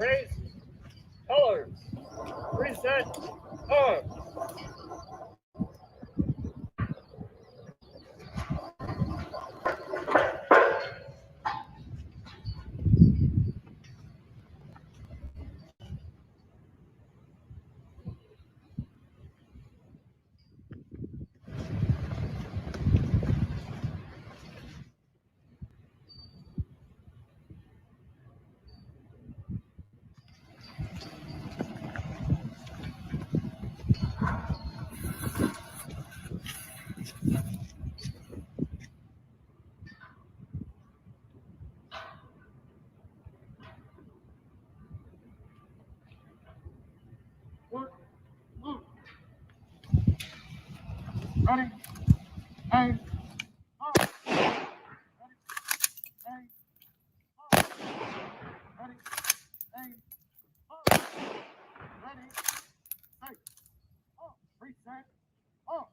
Raise colors. Reset arms. Ready? Aim. Ready? Aim. Ready? Sight. Reset. Off.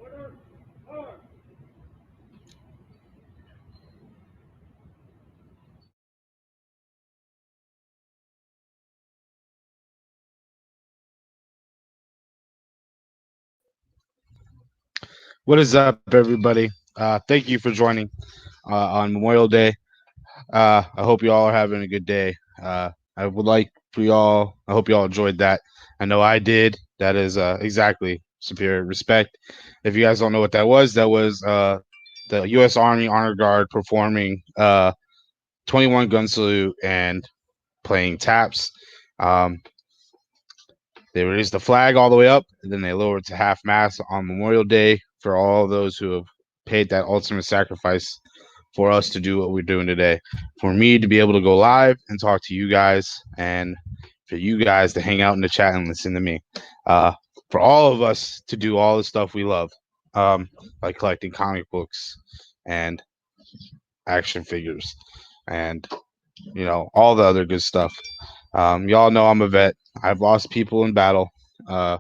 Order. Arms. What is up, everybody? Thank you for joining on Memorial Day. I hope you all are having a good day. I would like for y'all. I hope y'all enjoyed that. I know I did. That is exactly superior respect. If you guys don't know what that was the U.S. Army Honor Guard performing 21 gun salute and playing taps. Um, they raised the flag all the way up, and then they lowered to half mast on Memorial Day for all those who have paid that ultimate sacrifice for us to do what we're doing today. For me to be able to go live and talk to you guys, and for you guys to hang out in the chat and listen to me. Uh, for all of us to do all the stuff we love, like collecting comic books and action figures and all the other good stuff. Y'all know I'm a vet. I've lost people in battle. Uh,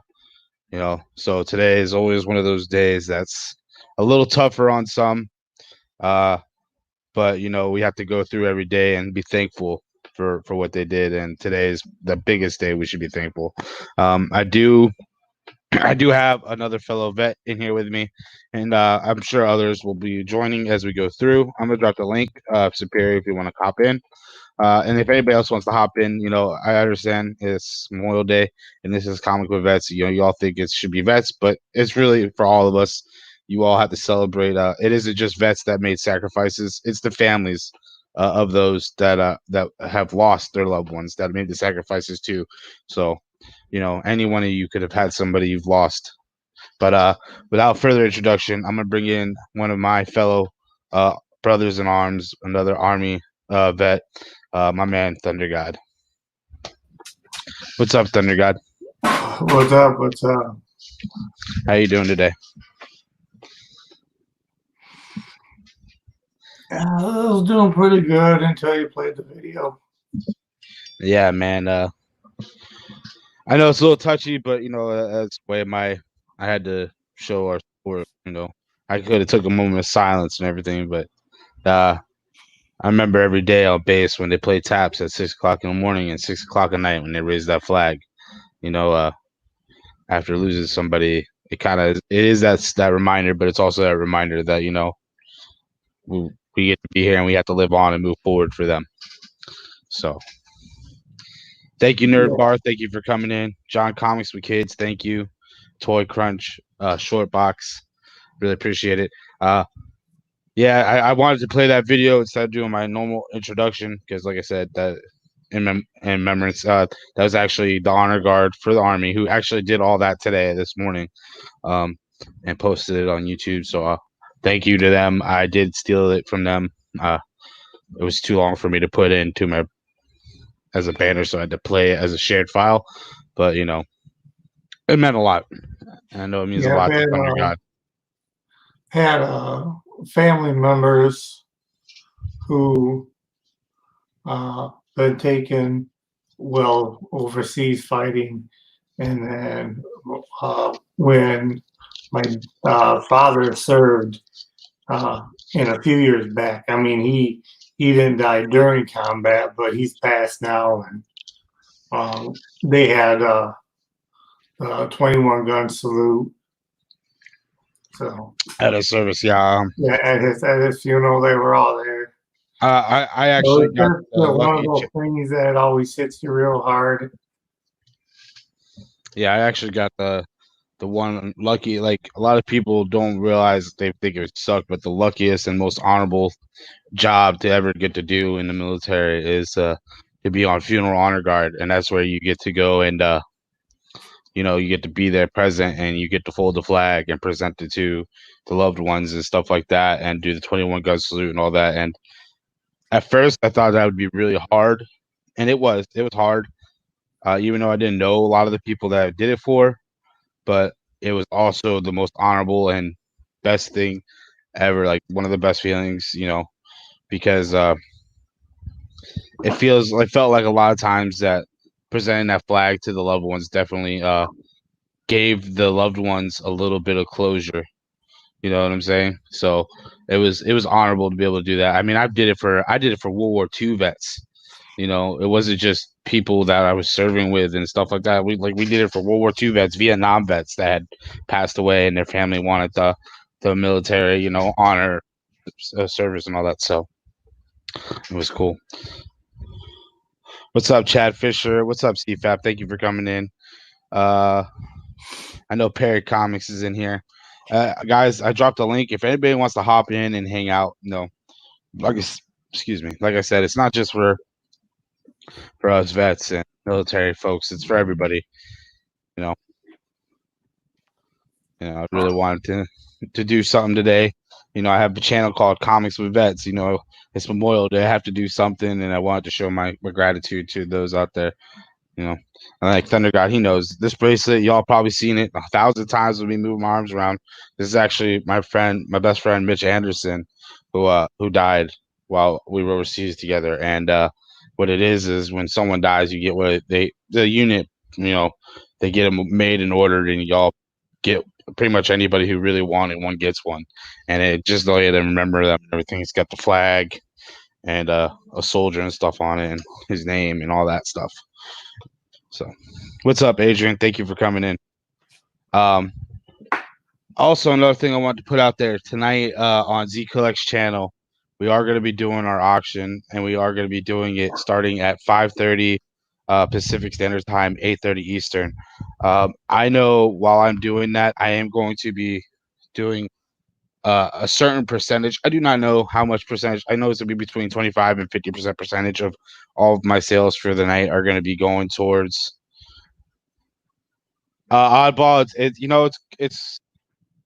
so today is always one of those days that's a little tougher on some. Uh, but we have to go through every day and be thankful for what they did. And today is the biggest day we should be thankful. I do I do have another fellow vet in here with me, and I'm sure others will be joining as we go through. I'm gonna drop the link, Superior, if you want to hop in. And if anybody else wants to hop in, I understand it's Memorial Day and this is Comic with Vets. You all think it should be vets, but it's really for all of us. You all have to celebrate. It isn't just vets that made sacrifices; it's the families of those that have lost their loved ones that made the sacrifices too. So, any one of you could have had somebody you've lost. But without further introduction, I'm gonna bring in one of my fellow brothers in arms, another Army vet, my man Thunder God. What's up, Thunder God? What's up? What's up? How you doing today? I was doing pretty good until you played the video. Yeah, man. I know it's a little touchy, but that's the way I had to show our support. I could have took a moment of silence and everything, but I remember every day on base when they played taps at 6 o'clock in the morning and 6 o'clock at night when they raised that flag. You know, after losing somebody it is that reminder, but it's also that reminder that we get to be here and we have to live on and move forward for them. So thank you, Nerd Bar. Thank you for coming in. John Comics with Kids. Thank you. Toy Crunch, Short Box. Really appreciate it. Yeah, I wanted to play that video instead of doing my normal introduction because, like I said, that in remembrance, that was actually the honor guard for the Army who actually did all that this morning, and posted it on YouTube. So thank you to them. I did steal it from them. It was too long for me to put into my as a banner, so I had to play it as a shared file. But it meant a lot. And I know it means a lot to Thunder God. Had family members who been taken overseas fighting, and then when my father served in a few years back. I mean, he didn't die during combat, but he's passed now, and they had a 21 gun salute. So at a service, yeah. At his funeral, they were all there. I actually got one of those things that always hits you real hard. Yeah, I actually got the one lucky. Like, a lot of people don't realize, they think it would suck, but the luckiest and most honorable job to ever get to do in the military is to be on funeral honor guard, and that's where you get to go and you get to be there present, and you get to fold the flag and present it to the loved ones and stuff like that, and do the 21 gun salute and all that. And at first, I thought that would be really hard, and it was hard, even though I didn't know a lot of the people that I did it for. But it was also the most honorable and best thing ever, like one of the best feelings, because it felt like a lot of times that presenting that flag to the loved ones definitely gave the loved ones a little bit of closure. You know what I'm saying? So it was honorable to be able to do that. I mean, I did it for World War II vets. It wasn't just people that I was serving with and stuff like that. We did it for World War II vets, Vietnam vets that had passed away, and their family wanted the military, honor service and all that. So it was cool. What's up, Chad Fisher? What's up, CFAP? Thank you for coming in. I know Perry Comics is in here. Guys, I dropped a link. If anybody wants to hop in and hang out, excuse me. Like I said, it's not just for us vets and military folks. It's for everybody. I really wanted to do something today. I have a channel called Comics with Vets. It's Memorial Day. I have to do something, and I wanted to show my gratitude to those out there. And like Thunder God, he knows this bracelet. Y'all probably seen it 1,000 times with me moving my arms around. This is actually my best friend, Mitch Anderson, who died while we were overseas together. And what it is when someone dies, you get the unit, they get them made and ordered, and y'all get pretty much anybody who really wanted one gets one. And it just let them remember them and everything. It's got the flag and a soldier and stuff on it, and his name and all that stuff. So what's up, Adrian? Thank you for coming in. Also, another thing I wanted to put out there tonight, on Z Collect's channel, we are going to be doing our auction, and we are going to be doing it starting at 5:30 Pacific Standard Time, 8:30 Eastern. I know while I'm doing that, I am going to be doing a certain percentage. I do not know how much percentage. I know it's going to be between 25 and 50% percentage of all of my sales for the night are going to be going towards Oddball.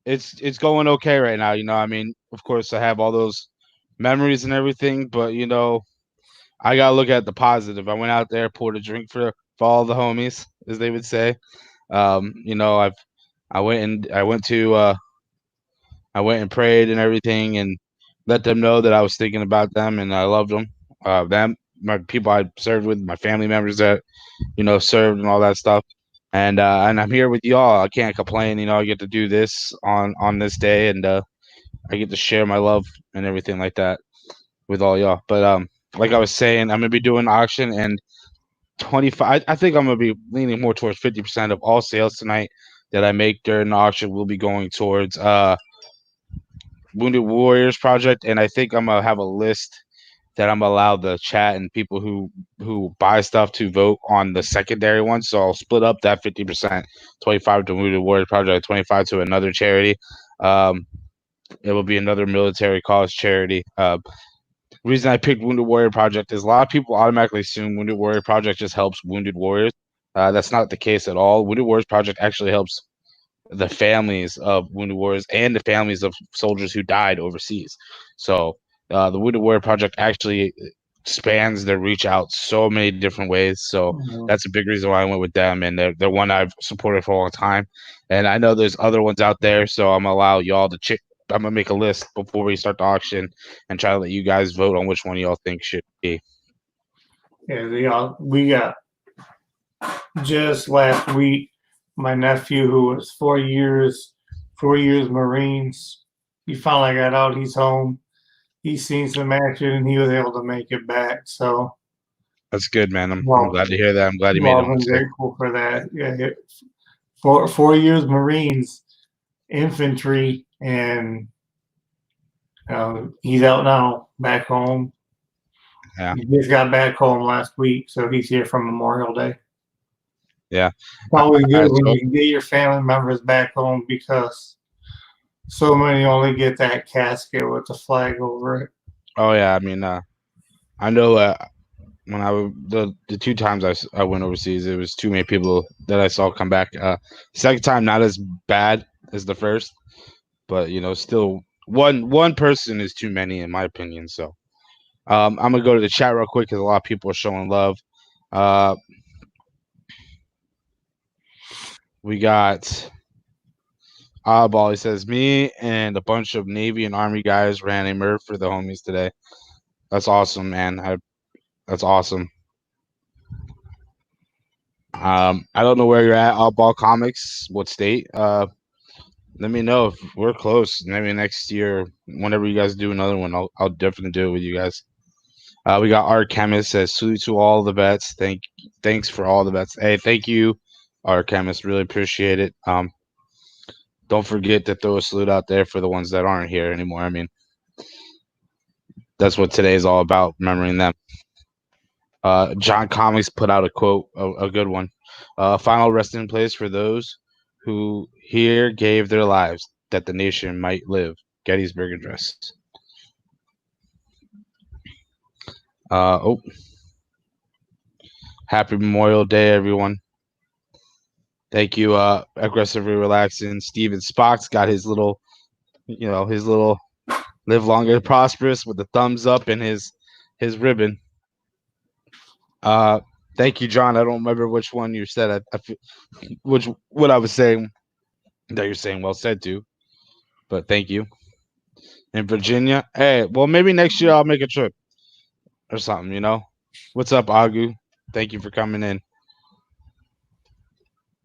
It's going okay right now. I mean, of course, I have all those memories and everything, but I gotta look at the positive. I went out there, poured a drink for all the homies, as they would say. I went and prayed and everything, and let them know that I was thinking about them and I loved them. My people I served with, my family members that served and all that stuff. And I'm here with y'all. I can't complain. I get to do this on this day, and I get to share my love and everything like that with all y'all. But like I was saying, I'm gonna be doing auction, and 25. I think I'm gonna be leaning more towards 50% of all sales tonight that I make during the auction will be going towards Wounded Warriors Project, and I think I'm gonna have a list that I'm allowed the chat and people who buy stuff to vote on the secondary one. So I'll split up that 50%, 25 to Wounded Warriors Project, 25 to another charity. It will be another military cause charity. Reason I picked Wounded Warrior Project is a lot of people automatically assume Wounded Warrior Project just helps wounded warriors. That's not the case at all. Wounded Warriors Project actually helps the families of wounded warriors and the families of soldiers who died overseas. So the Wounded Warrior Project actually spans their reach out so many different ways. So that's a big reason why I went with them, and they're one I've supported for a long time. And I know there's other ones out there, so I'm gonna allow y'all to I'm gonna make a list before we start the auction and try to let you guys vote on which one y'all think should be. Yeah, we got just last week my nephew who was 4 years Marines. He finally got out. He's home. He's seen some action and he was able to make it back. So that's good, man. I'm glad to hear that. I'm glad he made it. I'm grateful for that. Yeah, 4 years Marines, infantry, and he's out now, back home. Yeah, he just got back home last week, so he's here from Memorial Day. Yeah, it's always good when you can get your family members back home because so many only get that casket with the flag over it. Oh yeah, I mean, I know when the 2 times I went overseas, it was too many people that I saw come back. Second time not as bad as the first, but still one person is too many in my opinion. So I'm gonna go to the chat real quick because a lot of people are showing love. We got Oddball. He says, me and a bunch of Navy and Army guys ran a Murph for the homies today. That's awesome, man. That's awesome. I don't know where you're at, Oddball Comics, what state. Let me know if we're close. Maybe next year, whenever you guys do another one, I'll definitely do it with you guys. We got Art Chemist says, salute to all the vets. Thanks for all the vets. Hey, thank you, Art Chemist. Really appreciate it. Don't forget to throw a salute out there for the ones that aren't here anymore. I mean, that's what today is all about, remembering them. John Comics put out a quote, a good one. Final resting place for those who here gave their lives that the nation might live. Gettysburg Address. Happy Memorial Day, everyone. Thank you, Aggressively Relaxing. Steven Spock's got his little live longer prosperous with the thumbs up and his ribbon. Thank you, John. I don't remember which one you said. What I was saying that you're saying well said too, but thank you. In Virginia, hey, well maybe next year I'll make a trip or something. What's up, Agu? Thank you for coming in.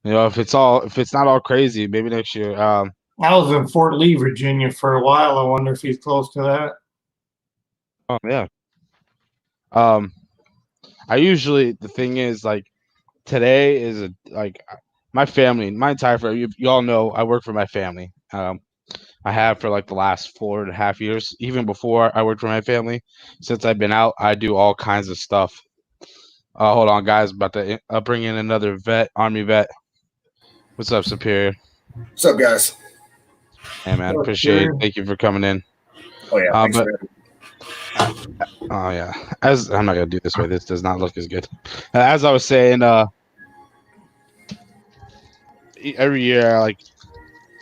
If it's not all crazy, maybe next year. I was in Fort Lee, Virginia for a while. I wonder if he's close to that. Oh yeah. The thing is, like, today is my family, my entire family. You all know I work for my family. I have for like the last 4.5 years. Even before I worked for my family, since I've been out, I do all kinds of stuff. Hold on, guys. About to bring in another vet, Army vet. What's up, Superior? What's up, guys? Hey, man, appreciate it. Thank you for coming in. Oh yeah. Oh yeah. I'm not gonna do this way. This does not look as good. As I was saying, every year, like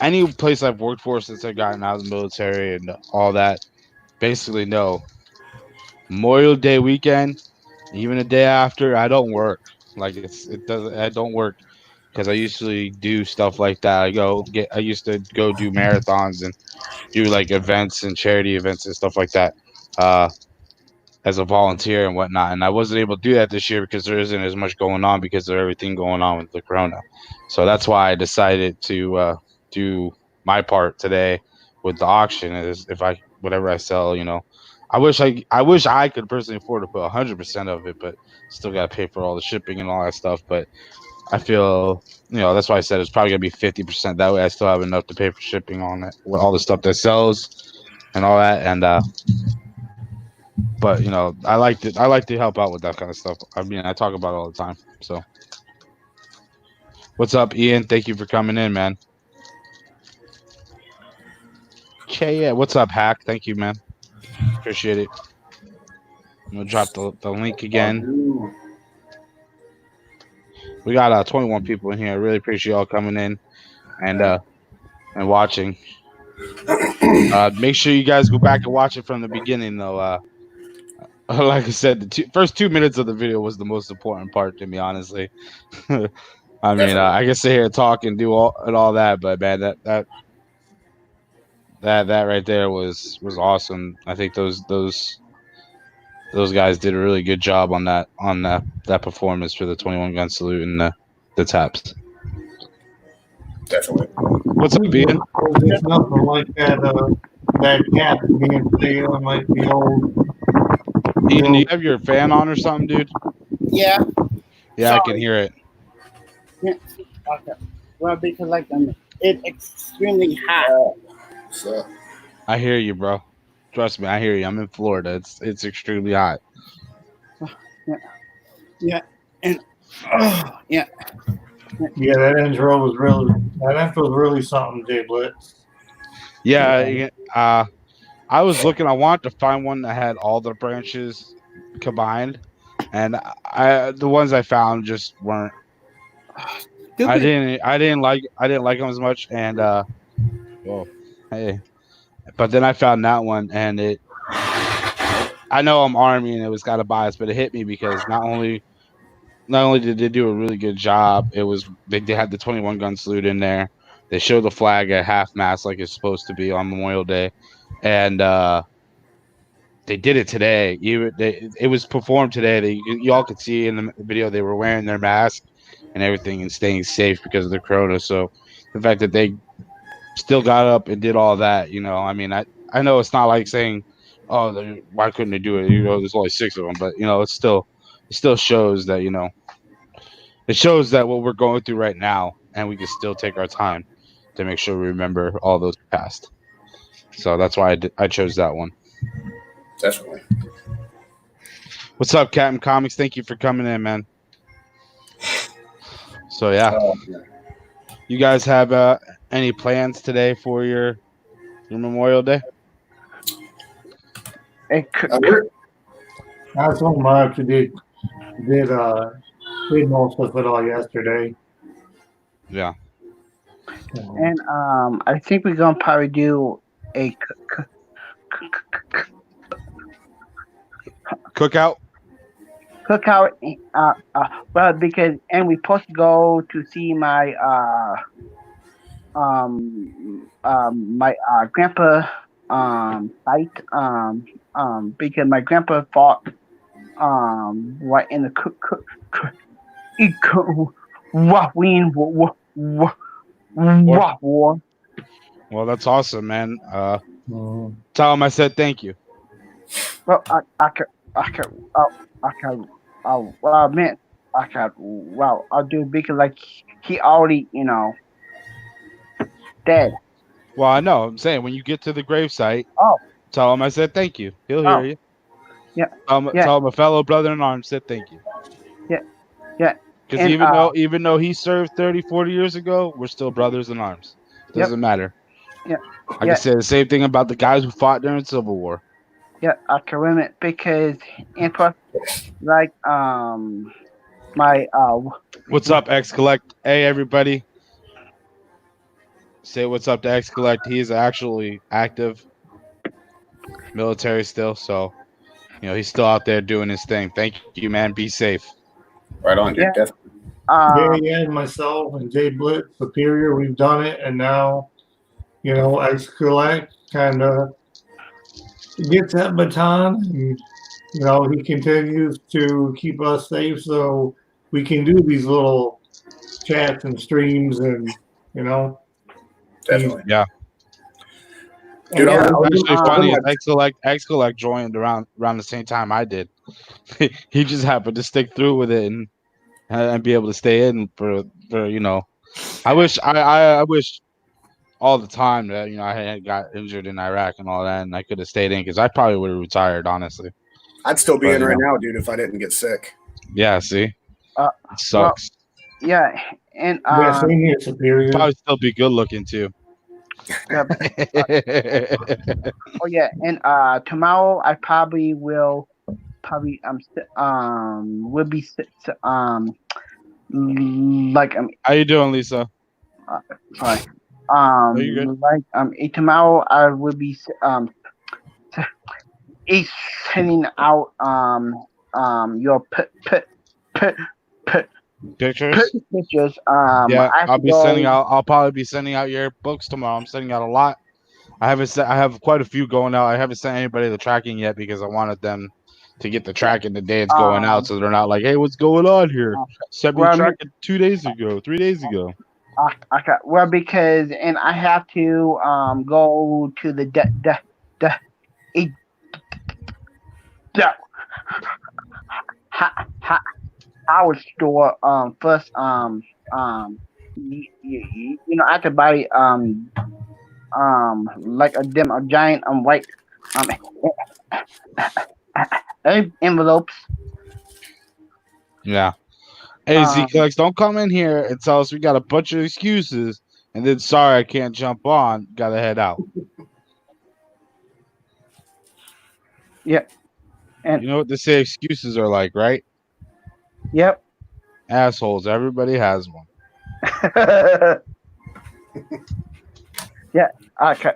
any place I've worked for since I've gotten out of the military and all that, basically no. Memorial Day weekend, even the day after, I don't work. Like I don't work because I usually do stuff like that. I used to go do marathons and do like events and charity events and stuff like that. As a volunteer and whatnot, and I wasn't able to do that this year because there isn't as much going on because of everything going on with the corona. So that's why I decided to do my part today with the auction. Is if whatever I sell, I wish I could personally afford to put 100% of it, but still got to pay for all the shipping and all that stuff. But I feel, that's why I said it's probably gonna be 50%. That way, I still have enough to pay for shipping on it, with all the stuff that sells and all that. And but I like to help out with that kind of stuff. I mean, I talk about it all the time. So, what's up, Ian? Thank you for coming in, man. Okay, yeah. What's up, Hack? Thank you, man. Appreciate it. I'm gonna drop the link again. We got 21 people in here. I really appreciate y'all coming in and watching. Make sure you guys go back and watch it from the beginning, though. Like I said, the first 2 minutes of the video was the most important part to me, honestly. I mean, I can sit here and talk and do all that, but man, that right there was awesome. I think those guys did a really good job on that performance for the 21 gun salute and the taps. Definitely. What's up, Ian? There's nothing like that cap being played on like the old. Ian, do you have your fan on or something, dude? Yeah. Yeah, Sorry. I can hear it. Yeah. Okay. Well, because like it's extremely hot. So, I hear you, bro. Trust me, I hear you. I'm in Florida. It's extremely hot. Yeah. And yeah. Yeah, that intro was really something, Jay Blitz. Yeah, I was looking. I wanted to find one that had all the branches combined, and the ones I found just weren't. I didn't like them as much, and well, hey, but then I found that one, and I know I'm Army and it was kind of biased, but it hit me because not only did they do a really good job, they had the 21 gun salute in there. They showed the flag at half mast like it's supposed to be on Memorial Day, and they did it today. It was performed today. Y'all could see in the video they were wearing their mask and everything and staying safe because of the corona. So the fact that they still got up and did all that, I mean, I know it's not like saying, oh, why couldn't they do it? There's only 6 of them, but it still shows that it shows that what we're going through right now, and we can still take our time to make sure we remember all those past. So that's why I chose that one. definitely. What's up, Captain Comics? Thank you for coming in, man. So yeah, you guys have any plans today for your Memorial Day? That's one I actually did most of it all yesterday. Yeah. And I think we're gonna probably do a Cookout? cookout. Well, because we're supposed to go to see my my grandpa fight because my grandpa fought right in the war. Well, that's awesome, man. Tell him I said thank you. Well, I'll do because like he already, dead. Well, I know. I'm saying when you get to the gravesite, tell him I said thank you. He'll hear you. Yeah. Tell him a fellow brother in arms said thank you. Yeah. Because even though he served 30, 40 years ago, we're still brothers in arms. Doesn't matter. Yeah. I can say the same thing about the guys who fought during the Civil War. Yeah, I can remember because like my What's up, X Collect? Hey, everybody. Say what's up to X Collect. He is actually active military still, so he's still out there doing his thing. Thank you, man. Be safe. Right on, dude. Definitely. And myself and Jay Blitz, Superior, we've done it, and now X Collect kind of gets that baton, and he continues to keep us safe, so we can do these little chats and streams, and Definitely. Yeah. Dude, Yeah, It's actually funny. um, X Collect joined around the same time I did. He just happened to stick through with it and be able to stay in for you know. I wish all the time that I had got injured in Iraq and all that, and I could have stayed in because I probably would have retired honestly. I'd still be But, in you right know. now, dude, if I didn't get sick. Yeah, see, it well, sucks. yeah, and Yeah, same here, You'd Superior. probably still be good looking too. yeah, oh yeah, and tomorrow I probably will will be like How you doing, Lisa? sorry you good? like tomorrow I will be sending out your Pictures? pictures. Yeah, I have I'll to be go. sending out. I'll probably be sending out your books tomorrow. I'm sending out a lot. I have quite a few going out. I haven't sent anybody the tracking yet because I wanted them to get the tracking the day it's going out, so they're not like, "Hey, what's going on here? Sent me well, tracking 2 days ago, 3 days ago." Okay. Well, because and I have to go to the Howard store first I have to buy like a giant white envelopes. Yeah. Hey, Um, Z-Clex, don't come in here and tell us we got a bunch of excuses, and then sorry I can't jump on. Gotta head out. Yeah. And You know what they say excuses are like, right? yep. Assholes. Everybody has one. Yeah. Okay.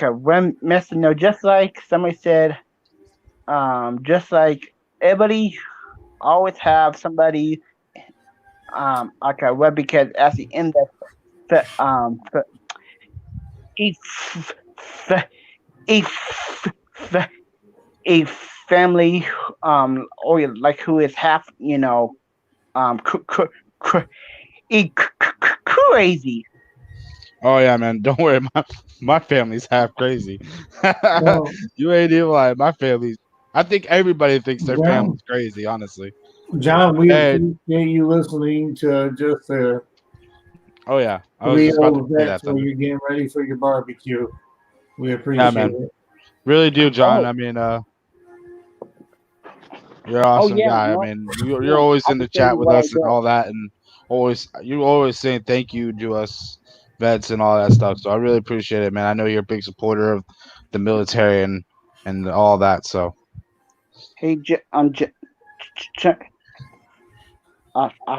When Mr. No, just like somebody said, just like everybody always have somebody. Okay. Well, because at the end of a family or like who is half crazy. Oh yeah, man. Don't worry. My family's half crazy. Well, You ain't even like my family's. I think everybody thinks their John, family's crazy, honestly. John, we Hey. appreciate you listening to just Oh yeah. I was three just about to old say that. vets while Thunder. you're getting ready for your barbecue. We appreciate man. it. Really do, John. Oh. I mean, you're an awesome yeah, guy. no, I mean, you're always in the chat with us and all that, and you're always saying thank you to us vets and all that stuff. So I really appreciate it, man. I know you're a big supporter of the military and all that. So Hey, I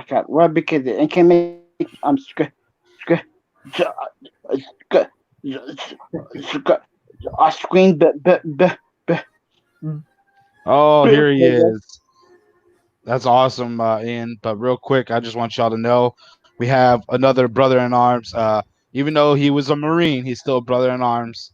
got well because it can make a screen oh, here he is. That's awesome, Ian. But real quick, I just want y'all to know we have another brother in arms. Even though he was a Marine, he's still a brother in arms.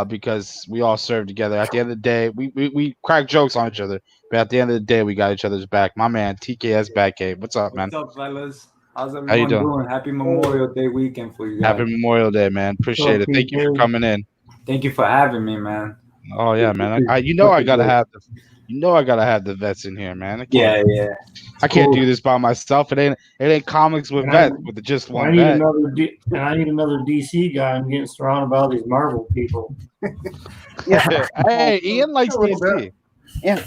Because we all served together. At the end of the day, we crack jokes on each other, but at the end of the day, we got each other's back. My man, TKS Batcave. What's up, man? What's up, fellas? How's How you everyone doing? doing? Happy Memorial Day weekend for you guys. Happy Memorial Day, man. Appreciate it. Thank you for coming in. Thank you for having me, man. Oh yeah, man. I gotta have the vets in here, man. Yeah. I can't do this by myself. It ain't comics with vets with just I one need vet. I need another DC guy. I'm getting surrounded by all these Marvel people. Yeah. Hey, Ian likes A little DC. Yeah.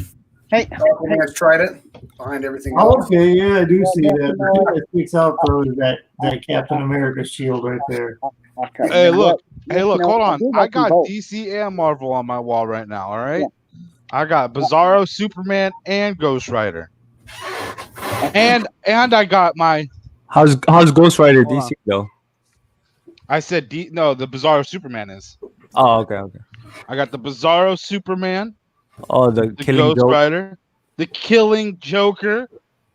Hey. When I tried it, behind everything Oh, else. okay, yeah, I do see that. It sticks out though is that Captain America shield right there. Okay. Hey, look. Hold on. do I like got both. DC and Marvel on my wall right now. All right. Yeah. I got Bizarro, Superman, and Ghost Rider. And I got my. How's Ghost Rider Hold DC though? I said no. The Bizarro Superman is. Oh, okay. I got the Bizarro Superman, Oh, the the Killing Ghost Joke. Rider, the Killing Joker,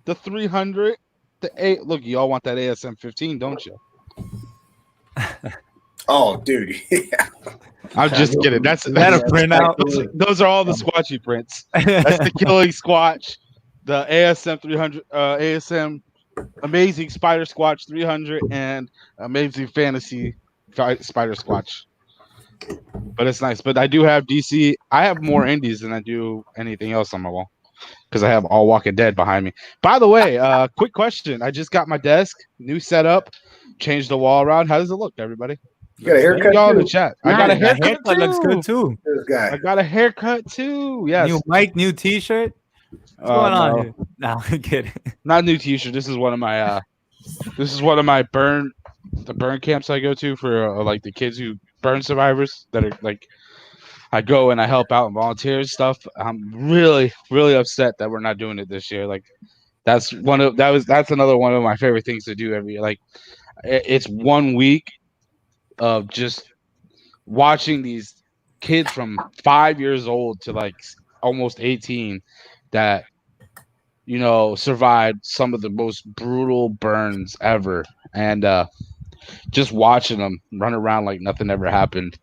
the 300, the 8. Look, you all want that ASM 15, don't you? Oh, dude. Yeah. I'm just kidding. That's Is that a printout? Those are all the Squatchy prints. That's the Killing Squatch, the ASM 300, ASM Amazing Spider Squatch 300, and Amazing Fantasy Spider Squatch. but it's nice. But I do have DC. I have more indies than I do anything else on my wall because I have all Walking Dead behind me. By the way, quick question. I just got my desk, new setup, changed the wall around. How does it look, everybody? You got a haircut Y'all in the too? chat. I got a Nice. haircut, haircut looks good too. This guy. I got a haircut too. Yes. New mic, new T-shirt. What's going on No, here? No, I'm kidding. not new t-shirt. This is one of my the burn camps I go to for like the kids who burn survivors that are like I go and I help out and volunteer and stuff. I'm really, really upset that we're not doing it this year. Like that's another one of my favorite things to do every year. Like it's 1 week of just watching these kids from 5 years old to like almost 18 that survived some of the most brutal burns ever, and just watching them run around like nothing ever happened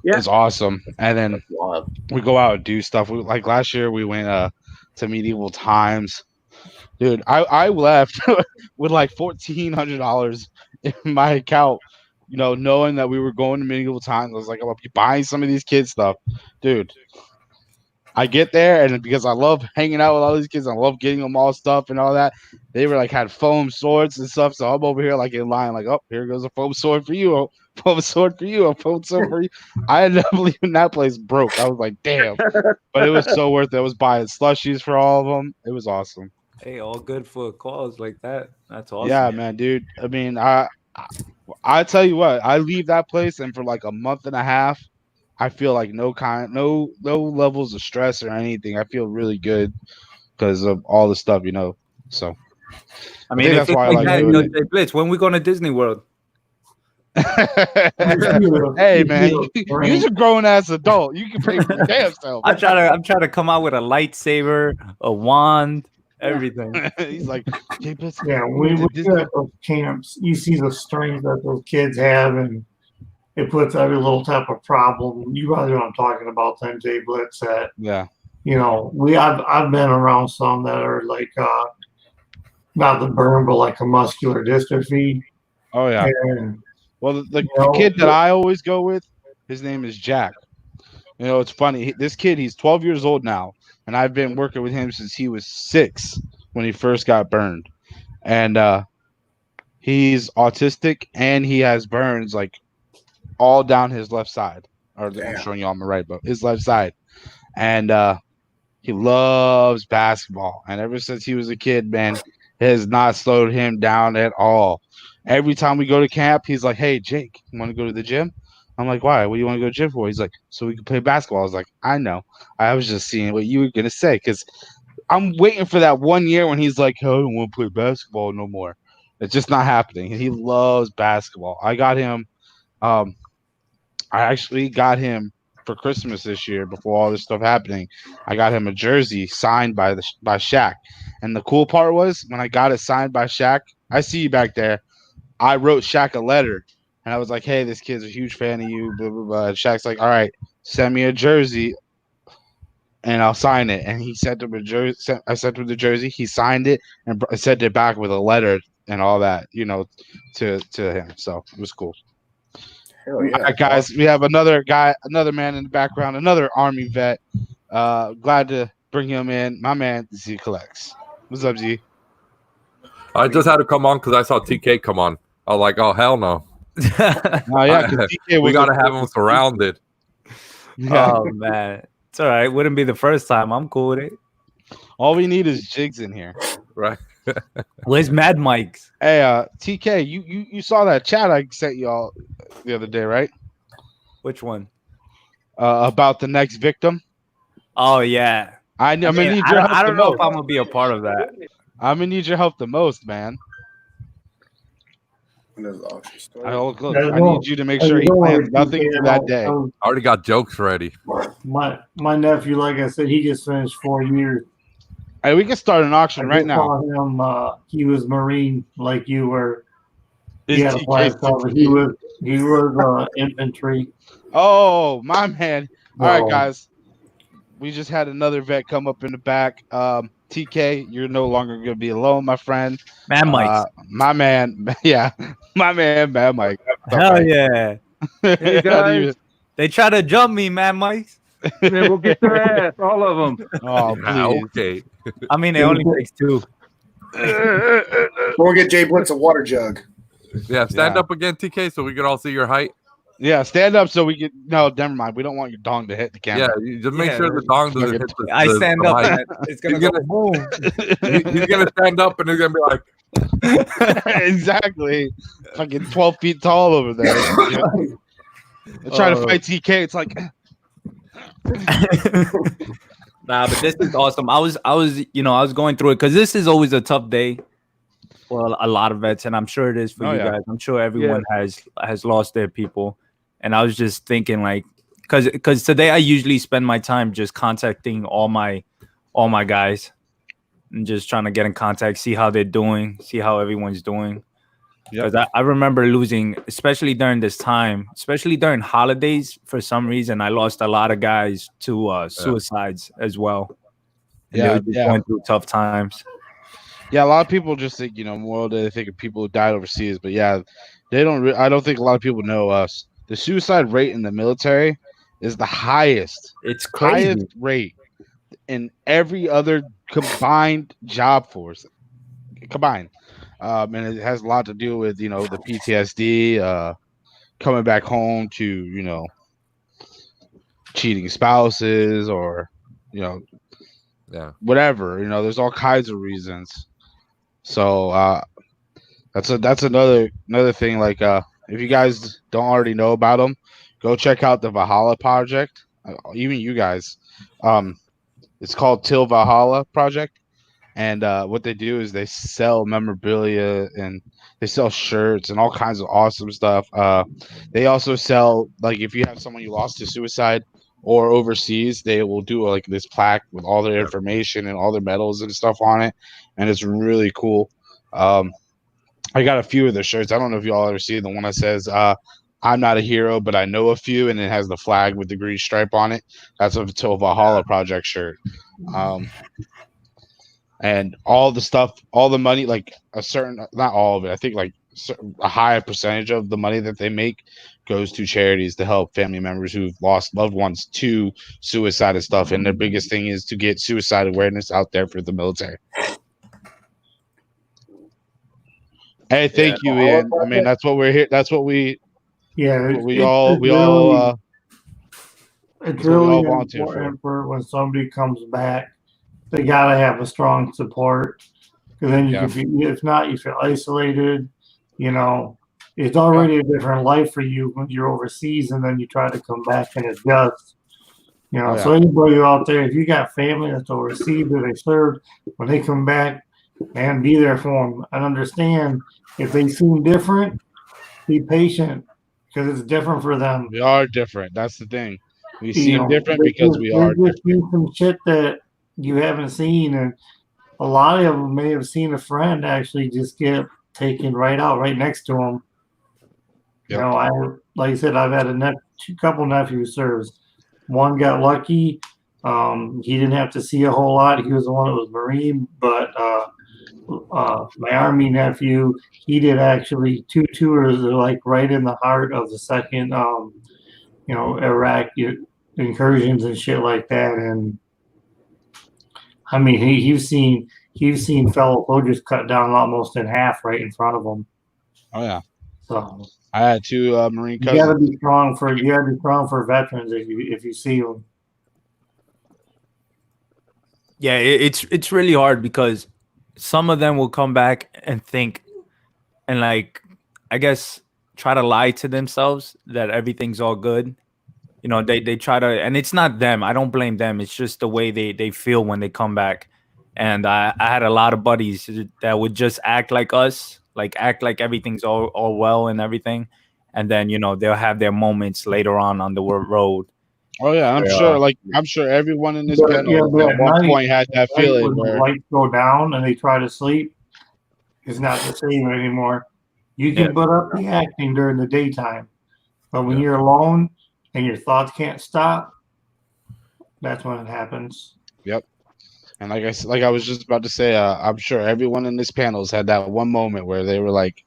is awesome. And then we go out and do stuff. Like last year we went to Medieval Times. Dude, I left with like $1,400 in my account, knowing that we were going to Medieval Times. I was like, I'm gonna be buying some of these kids stuff. Dude, I get there, and because I love hanging out with all these kids, I love getting them all stuff and all that. They were like had foam swords and stuff, so I'm over here like in line, like, oh, here goes a foam sword for you, a foam sword for you, a foam sword for you. I ended up leaving that place broke. I was like, damn, but it was so worth it. I was buying slushies for all of them. It was awesome. Hey, all good for a cause like that. That's awesome. Yeah, man, dude. I mean, I tell you what, I leave that place, and for like a month and a half, I feel like no levels of stress or anything. I feel really good because of all the stuff, So I mean, that's if why I it's like that, doing it. Jay Blitz, when we going to Disney World? Hey man, you're a grown ass adult. You can pay for your damn self. I'm trying to come out with a lightsaber, a wand, everything. He's like, Jay Blitz, Yeah, we at those camps, you see the strength that those kids have, and it puts every little type of problem. You probably know what I'm talking about, then Jay Blitz. That yeah, I've been around some that are like not the burn, but like a muscular dystrophy. oh yeah. And Well, the kid that I always go with, his name is Jack. It's funny. This kid, he's 12 years old now, and I've been working with him since he was 6 when he first got burned. And he's autistic, and he has burns like all down his left side. Or I'm showing you on my right, but his left side. And he loves basketball. And ever since he was a kid, man, it has not slowed him down at all. Every time we go to camp, he's like, hey, Jake, you want to go to the gym? I'm like, why? What do you want to go to the gym for? He's like, so we can play basketball. I was like, I know. I was just seeing what you were going to say because I'm waiting for that 1 year when he's like, oh, I don't want to play basketball no more. It's just not happening. He loves basketball. I got him. I actually got him for Christmas this year before all this stuff happening. I got him a jersey signed by Shaq. And the cool part was when I got it signed by Shaq, I see you back there. I wrote Shaq a letter, and I was like, hey, this kid's a huge fan of you, blah, blah, blah. And Shaq's like, all right, send me a jersey, and I'll sign it. And he sent him a jersey. I sent him the jersey. He signed it and sent it back with a letter and all that, to him. So it was cool. Hell yeah. All right, guys, we have another man in the background, another Army vet. Glad to bring him in. My man, Z Collects. What's up, Z? I just had to come on because I saw TK come on. I was like, oh, hell no. Oh, yeah, 'cause DK We was got to have him surrounded. Yeah. Oh man, it's all right. Wouldn't be the first time. I'm cool with it. All we need is Jigs in here. Right. Where's Mad Mike's? Hey, TK, you saw that chat I sent y'all the other day, right? Which one? About the next victim. Oh yeah. I'm gonna need your help I the don't know most. if I'm gonna be a part of that. I'm gonna need your help the most, man. When does the auction start? Look, I need you to make sure he plans nothing for that day. I already got jokes ready. My nephew, like I said, he just finished 4 years. Hey, we can start an auction I right just now. saw him, he was Marine like you were. He This had a TK flag cover. He was infantry. Oh, my man. All right, So, guys. We just had another vet come up in the back. TK, you're no longer going to be alone, my friend. Mad Mike's. My man. Yeah. My man, Mad Mike. Hell yeah. Hey, guys. They try to jump me, man, Mike. Man, we'll get their ass, all of them. Oh, Yeah, please. okay. I mean, it only takes two. We'll get Jay Blitz a water jug. Yeah, stand Yeah. up again, TK, so we can all see your height. Yeah, stand up so we can. No, never mind. We don't want your dong to hit the Yeah, camera. you just make Yeah, sure the dong doesn't like hit the. I the- stand the up. mic. And it's gonna You're go boom. He's gonna stand up and he's gonna be like, Exactly. Fucking 12 feet tall over there. Yeah. Trying to fight TK. It's like, Nah, but this is awesome. I was, I was going through it because this is always a tough day for a lot of vets, and I'm sure it is for Oh, you yeah. guys. I'm sure everyone has lost their people, and I was just thinking like, because today I usually spend my time just contacting all my guys and just trying to get in contact, see how they're doing, see how everyone's doing. Yep. Because I remember losing, especially during this time, especially during holidays. For some reason, I lost a lot of guys to suicides as well. And they were just going through tough times. yeah, a lot of people just think, Memorial Day, they think of people who died overseas. But yeah, they don't. I don't think a lot of people know us. The suicide rate in the military is the highest. It's crazy. Highest rate in every other combined job force combined. And it has a lot to do with, the PTSD, coming back home to, cheating spouses or, yeah, whatever, there's all kinds of reasons. So, that's another thing. Like, if you guys don't already know about them, go check out the Valhalla Project. Even you guys, it's called Till Valhalla Project. And what they do is they sell memorabilia and they sell shirts and all kinds of awesome stuff. They also sell, like, if you have someone you lost to suicide or overseas, they will do like this plaque with all their information and all their medals and stuff on it. And it's really cool. I got a few of their shirts. I don't know if y'all ever see the one that says, I'm not a hero, but I know a few. And it has the flag with the green stripe on it. That's a Till Valhalla Project shirt. And all the stuff, all the money, like not all of it, I think like a high percentage of the money that they make goes to charities to help family members who've lost loved ones to suicide and stuff. And their biggest thing is to get suicide awareness out there for the military. Hey, thank you, Ian. I mean, that's what we're here. That's what we, Yeah, we all, it's we all really volunteer important for when somebody comes back. They gotta have a strong support, because then you Yeah. can be. If not, you feel isolated. It's already a different life for you when you're overseas, and then you try to come back and adjust. So anybody out there, if you got family that's overseas or they served, when they come back, man, be there for them and understand if they seem different, be patient because it's different for them. we are different. That's the thing. We You seem know, different they because just- we they are just different. see some shit that you haven't seen, and a lot of them may have seen a friend actually just get taken right out right next to them. Yep. Like I said, I've had a couple nephews serves. One got lucky. He didn't have to see a whole lot. He was the one that was Marine, but my Army nephew, he did actually 2 tours, like right in the heart of the second, Iraq incursions and shit like that. And I mean, he's seen fellow soldiers cut down almost in half right in front of him. Oh yeah. So I had 2 Marine you gotta cousins. be strong for veterans if you see them. Yeah, it's really hard because some of them will come back and think and like I guess try to lie to themselves that everything's all good. They try to, and it's not them. I don't blame them. It's just the way they feel when they come back. And I had a lot of buddies that would just act like us, like act like everything's all well and everything. And then, they'll have their moments later on the road. Oh yeah, I'm sure everyone in this panel at one point had that feeling when the where lights go down and they try to sleep, it's not the same anymore. You can put up the acting during the daytime, but when you're alone and your thoughts can't stop, that's when it happens. Yep. And like I was just about to say, I'm sure everyone in this panel has had that one moment where they were like,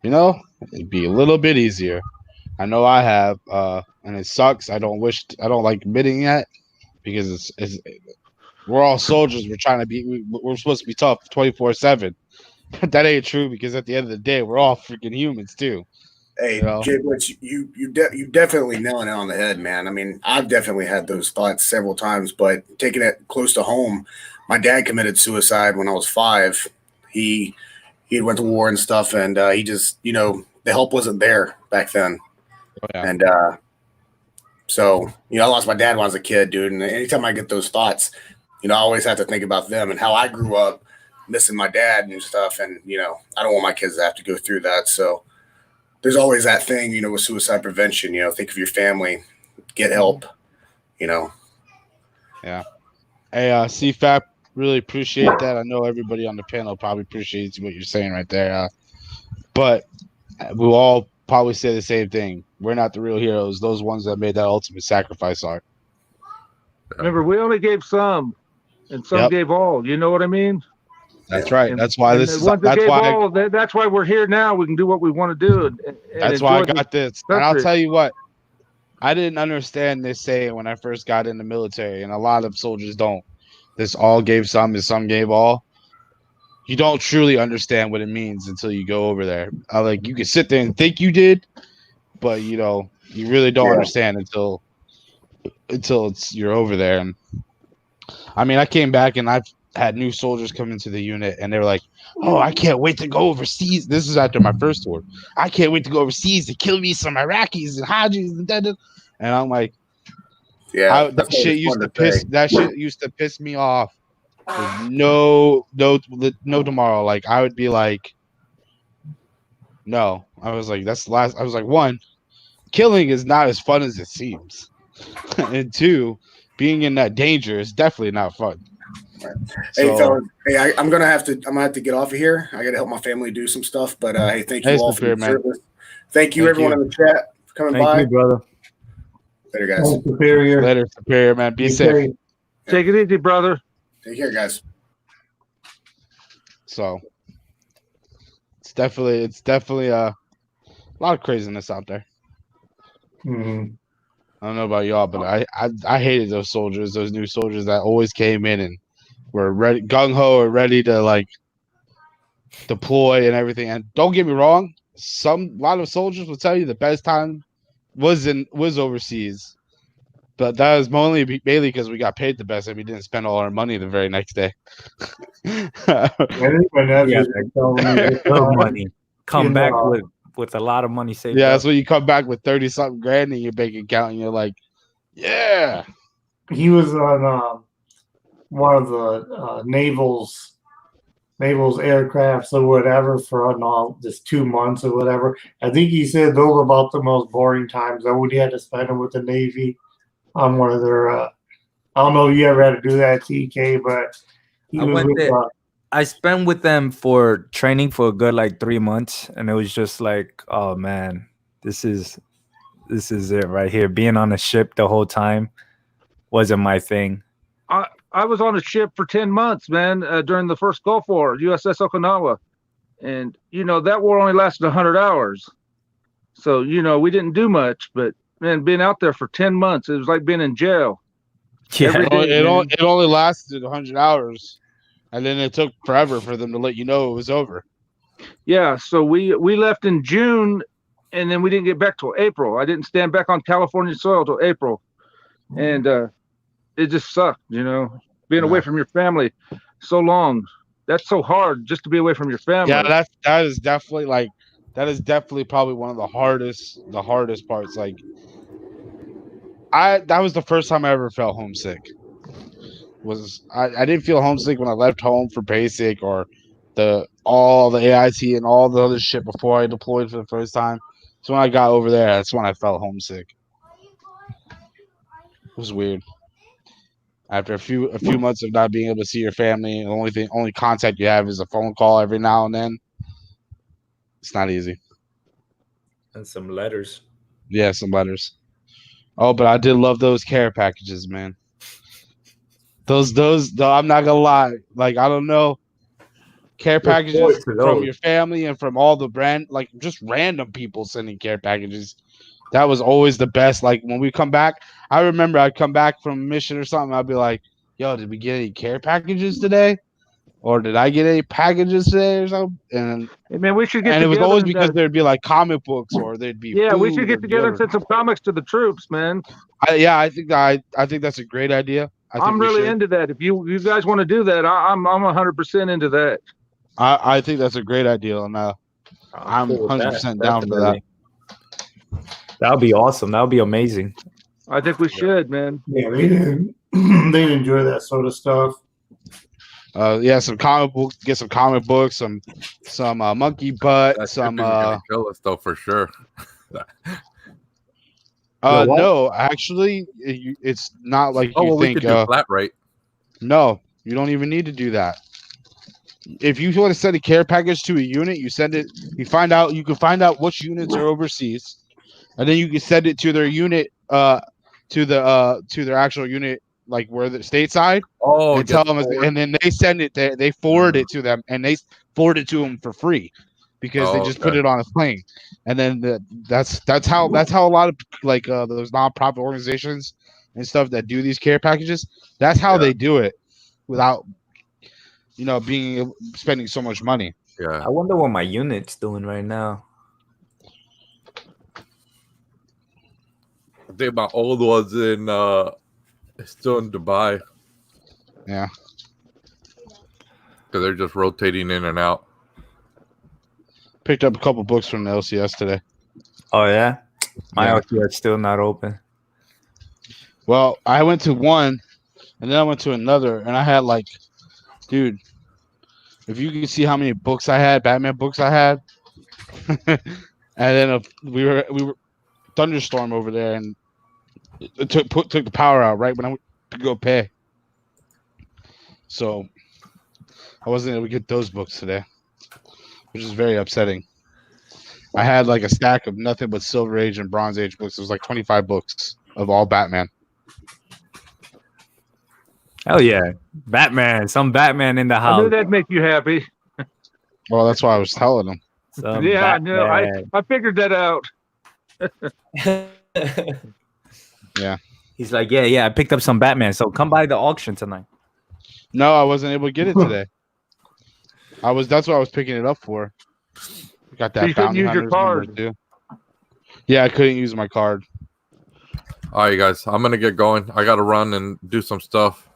it'd be a little bit easier. I know I have, and it sucks. I don't like admitting that because we're all soldiers. We're trying to be. We're supposed to be tough 24/7. That ain't true because at the end of the day, we're all freaking humans too. Hey, You know? Jay Blitz, you definitely nailing it on the head, man. I mean, I've definitely had those thoughts several times, but taking it close to home, my dad committed suicide when I was 5. He went to war and stuff, and he just, the help wasn't there back then. Oh, yeah. And so, I lost my dad when I was a kid, dude. And anytime I get those thoughts, I always have to think about them and how I grew up missing my dad and stuff. And, I don't want my kids to have to go through that. So there's always that thing, with suicide prevention, think of your family, get help, Yeah. Hey, CFAP, really appreciate that. I know everybody on the panel probably appreciates what you're saying right there. But we'll all probably say the same thing. We're not the real heroes. Those ones that made that ultimate sacrifice are. Remember, we only gave some, and some Yep. gave all. You know what I mean? That's right. And- That's why and this the is. ones that That's gave why. all, that's why we're here now. We can do what we want to do. And That's why I enjoy the got this. And I'll country. tell you what. I didn't understand this saying when I first got in the military, and a lot of soldiers don't. This all gave some, and some gave all. You don't truly understand what it means until you go over there. You can sit there and think you did, but you really don't understand until you're over there. And I mean, I came back and I've had new soldiers come into the unit, and they're like, "Oh, I can't wait to go overseas." This is after my first tour. I can't wait to go overseas to kill me some Iraqis and Hajis and da-da." And I'm like, yeah. that that's shit always used fun to piss. say. That shit used to piss me off. With no tomorrow. Like I would be like, no. I was like, that's the last. I was like, 1, killing is not as fun as it seems, and 2, being in that danger is definitely not fun. Hey, So, fellas, hey, I'm gonna have to get off of here. I gotta help my family do some stuff. But hey, thank you Hey, all for your Superior, man. service. Thank you, Thank everyone you. in the chat for coming Thank by. you, brother. Later, guys. Thanks, Superior. Later, Superior, man. Be safe. Take it easy, brother. Take care, guys. So, it's definitely a lot of craziness out there. Mhm. I don't know about y'all, but I hated those soldiers, those new soldiers that always came in and were ready, gung ho, or ready to deploy and everything. And don't get me wrong, a lot of soldiers will tell you the best time was overseas, but that was mainly because we got paid the best and we didn't spend all our money the very next day. I think my nephew Yeah, was telling me this Good time, money. Come in, back uh, with a lot of money saved Yeah, up. that's when you come back with 30-something grand in your bank account and you're like, yeah. he was on one of the naval's aircrafts or whatever for I don't know, just 2 months or whatever. I think he said those were about the most boring times that we had to spend them with the Navy on one of their. I don't know if you ever had to do that, TK, but he I was went with. there. I spent with them for training for a good 3 months, and it was just like, oh man, this is it right here. Being on a ship the whole time wasn't my thing. I was on a ship for 10 months, man, during the first Gulf War, USS Okinawa. And, that war only lasted 100 hours. So, we didn't do much, but, man, being out there for 10 months, it was like being in jail. Yeah, Every day, man. It only lasted 100 hours, and then it took forever for them to let you know it was over. Yeah, so we left in June, and then we didn't get back till April. I didn't stand back on California soil till April. And it just sucked, being away from your family so long. That's so hard just to be away from your family. Yeah, that is definitely probably one of the hardest parts. Like that was the first time I ever felt homesick. I didn't feel homesick when I left home for basic or all the AIT and all the other shit before I deployed for the first time. So when I got over there, that's when I felt homesick. It was weird. After a few months of not being able to see your family, the only contact you have is a phone call every now and then. It's not easy. and some letters. Yeah, some letters. Oh, but I did love those care packages, man. Those I'm not gonna lie. Like, I don't know. Care packages from your family and from all the just random people sending care packages. That was always the best. Like when we come back, I remember I'd come back from a mission or something. I'd be like, "Yo, did we get any care packages today? Or did I get any packages today or something?" And Hey, man, we should get it together. was always and, because there'd be like comic books or there'd be yeah, we food should or get together and deodorant. send some comics to the troops, man. I think that's a great idea. I'm really into that. If you guys want to do that, I'm 100% into that. I think that's a great idea, and I'm cool with 100% down for that. That would be awesome. That would be amazing. I think we should, man. Yeah, they'd enjoy that sort of stuff. Yeah, some comic books. Get some comic books. Some monkey butt. That Some shipping's gonna kill us though for sure. what? no, actually, it's not like Oh, you well, we think. could do flat rate. No, you don't even need to do that. If you want to send a care package to a unit, you send it. You can find out which units are overseas, and then you can send it to their unit, to their actual unit, like where the stateside. Oh, And tell them, and then they send it. They forward it to them, and they forward it to them for free, because they just put it on a plane. And then that's how a lot of like those nonprofit organizations and stuff that do these care packages. That's how they do it, without spending so much money. Yeah. I wonder what my unit's doing right now. I think my old one's still in Dubai. Yeah. Because they're just rotating in and out. Picked up a couple books from the LCS today. Oh yeah, my Yeah. LTR's still not open. Well, I went to one, and then I went to another, and I had like, dude, if you can see how many books I had, Batman books I had, and then we were thunderstorm over there, and it took the power out right when I went to go pay. So I wasn't able to get those books today, which is very upsetting. I had like a stack of nothing but Silver Age and Bronze Age books. It was like 25 books of all Batman. Hell yeah, Batman! Some Batman in the I knew house. that'd make you happy. Well, that's why I was telling them. Some Yeah, I knew. Batman. I figured that out. Yeah. He's like, yeah, I picked up some Batman. So come by the auction tonight. No, I wasn't able to get it today. That's what I was picking it up for. Got that You couldn't bounty use your hunters card. number too. Yeah, I couldn't use my card. All right, guys. I'm going to get going. I got to run and do some stuff.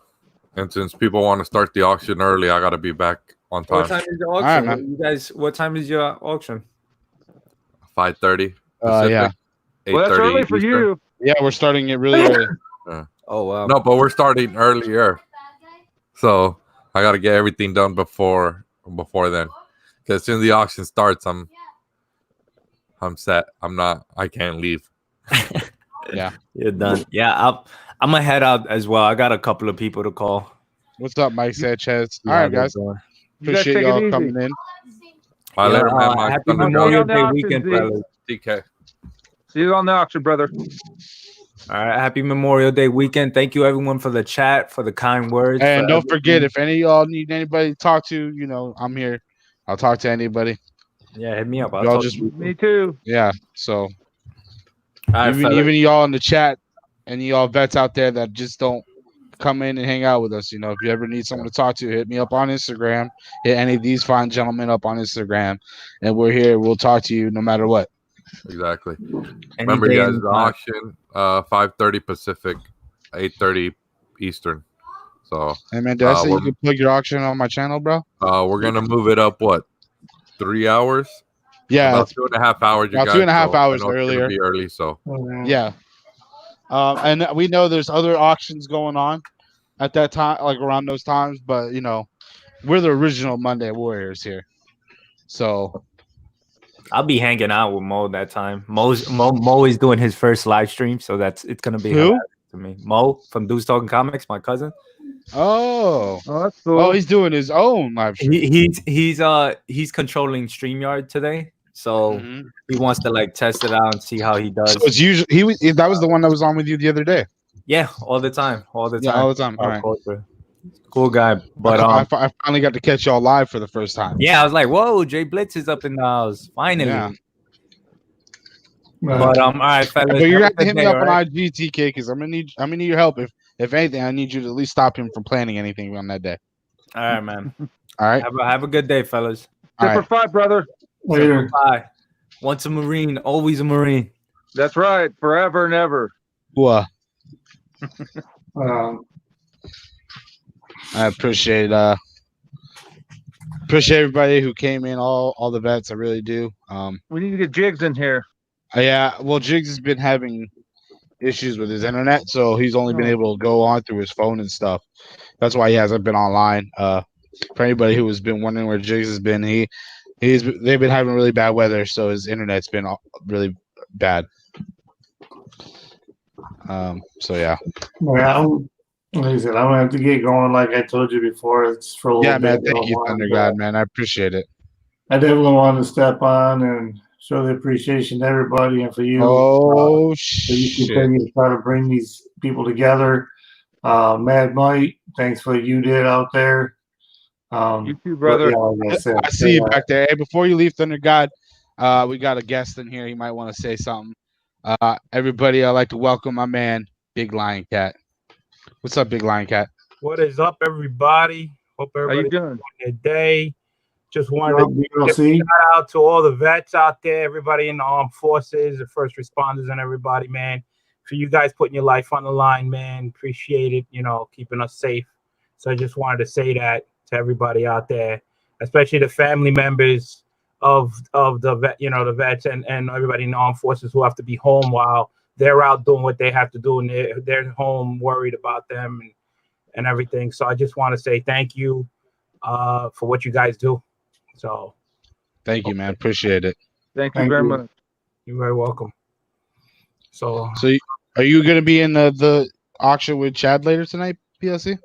And since people want to start the auction early, I got to be back on What time. time is your All right, auction? man. You guys, what time is your auction? 5:30. Yeah. Well, that's 8:30 early for Eastern. you. Yeah, we're starting it really early. Oh wow. No, but we're starting earlier. So I got to get everything done before then. Because as soon as the auction starts, I'm set. I can't leave. You're done. Yeah, I'm gonna head out as well. I got a couple of people to call. What's up, Mike Sanchez? Yeah, All right, guys. You guys Appreciate take it y'all easy. coming in. All right, later, man. My Happy son, Memorial Enjoy. Day Enjoy. weekend, Enjoy. fellas. TK. See you on the auction, brother. All right, happy Memorial Day weekend. Thank you everyone for the chat, for the kind words. And for don't forget, everything. if any of y'all need anybody to talk to, I'm here. I'll talk to anybody. Yeah, hit me up. I'll Y'all talk just to you. Me too. Yeah. So All right, even fellas. y'all in the chat, and y'all vets out there that just don't come in and hang out with us. If you ever need someone to talk to, hit me up on Instagram. Hit any of these fine gentlemen up on Instagram, and we're here. We'll talk to you no matter what. Exactly. Any Remember, day guys, in the the month. auction, 5:30 Pacific, 8:30 Eastern. So Hey man, did I say you we're- can plug your auction on my channel, bro? we're gonna move it up. What? 3 hours? Yeah, About 2.5 hours. You about guys, 2.5 so I hours know it's gonna earlier. Be early, so yeah. And we know there's other auctions going on at that time, like around those times. But we're the original Monday Warriors here. So I'll be hanging out with Mo that time. Mo is doing his first live stream, so it's gonna be Who? hilarious to me. Mo from Dudes Talking Comics, my cousin. Oh, that's cool. he's doing his own live stream. He's controlling StreamYard today, so Mhm. he wants to like test it out and see how he does. So it's usually that was the one that was on with you the other day. Yeah, all the time. Yeah, all the time. All right. Cool guy. But I finally got to catch y'all live for the first time. yeah, I was like, whoa, Jay Blitz is up in the house. Finally. Yeah. But all right, fellas. But you're have gonna a hit good me day, up all on right? IG, TK, because I'm gonna need your help. If anything, I need you to at least stop him from planning anything on that day. All right, man. All right. Have a good day, fellas. All Semper right. Fi, brother. Later. Bye. Once a Marine, always a Marine. That's right. Forever and ever. Well, Um, I appreciate everybody who came in, all the vets. I really do. We need to get Jigs in here. Yeah. Well, Jigs has been having issues with his internet, so he's only been Oh. able to go on through his phone and stuff. That's why he hasn't been online. For anybody who has been wondering where Jigs has been, they've been having really bad weather, so his internet's been really bad. So yeah. yeah, like I said, I'm gonna have to get going. Like I told you before, it's for a little Yeah, man. bit. Thank you, Thunder God, man. I appreciate it. I definitely wanted to step on and show the appreciation to everybody and for you. Oh So you shit! continue to try to bring these people together. Mad Mike, thanks for what you did out there. You too, brother. yeah, like I said, I see you back there. Hey, before you leave, Thunder God, we got a guest in here. He might want to say something. Everybody, I'd like to welcome my man, Big Lion Cat. What's up, Big Lion Cat? What is up, everybody? Hope How you everybody's doing? having a day. Just wanted to DLC. shout out to all the vets out there, everybody in the armed forces, the first responders, and everybody, man. For you guys putting your life on the line, man. Appreciate it, keeping us safe. So I just wanted to say that to everybody out there, especially the family members of the vet, the vets and everybody in the armed forces who have to be home while they're out doing what they have to do, and they're home worried about them and everything. So I just want to say thank you for what you guys do. So Thank you, man. Appreciate it. Thank you Thank very you. much. you're very welcome. So Are you gonna be in the auction with Chad later tonight, PLC?